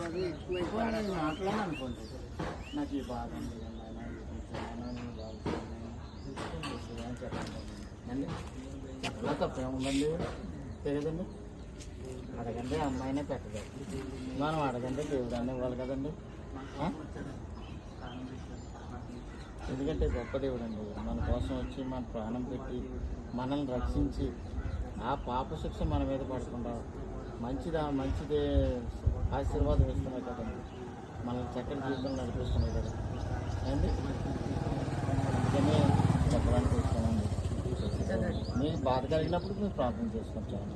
అట్లానే అనుకోండి, నాకు ఈ బాధ ఉంది అని చెప్పండి అండి. చెప్పలా తప్పేముందండి, తెలియదండి. అడగండి, అమ్మాయినే పెట్టదు. మనం అడగండి, దేవుడు అన్నీ ఇవ్వాలి కదండి. ఎందుకంటే గొప్ప దేవుడు అండి, మన కోసం వచ్చి మన ప్రాణం పెట్టి మనల్ని రక్షించి ఆ పాప శిక్ష మన మీద పడకుండా మంచిదే ఆశీర్వాదం ఇస్తున్నాయి కదండి, మనల్ని చక్కటి జీవితం నడిపిస్తున్నాయి కదా అండి. అందుకనే చెప్పడానికి ఇస్తామండి. మీకు బాధ కలిగినప్పుడు మీరు ప్రార్థన చేసుకుంటాను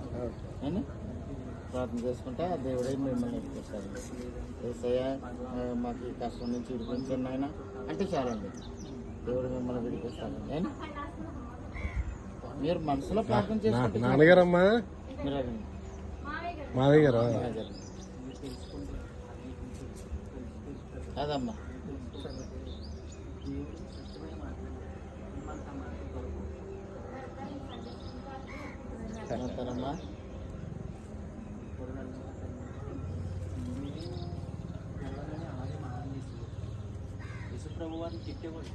అండి. ప్రార్థన చేసుకుంటే ఆ దేవుడే మిమ్మల్ని నడిపిస్తాడు. ఏసయ్య మాకు ఈ కష్టం నుంచి విడిపించండి ఆయన అంటే చాలండి, దేవుడు మిమ్మల్ని విడిపిస్తాడండి అండి. మీరు మనసులో ప్రార్థన చేసుకుంటే నాన్నగారమ్మా, మీరు అడగండి. మావయ్య గారు అదమ్మా చెప్తారమ్మా. యేసుప్రభు వారిని తిట్టేవాడు.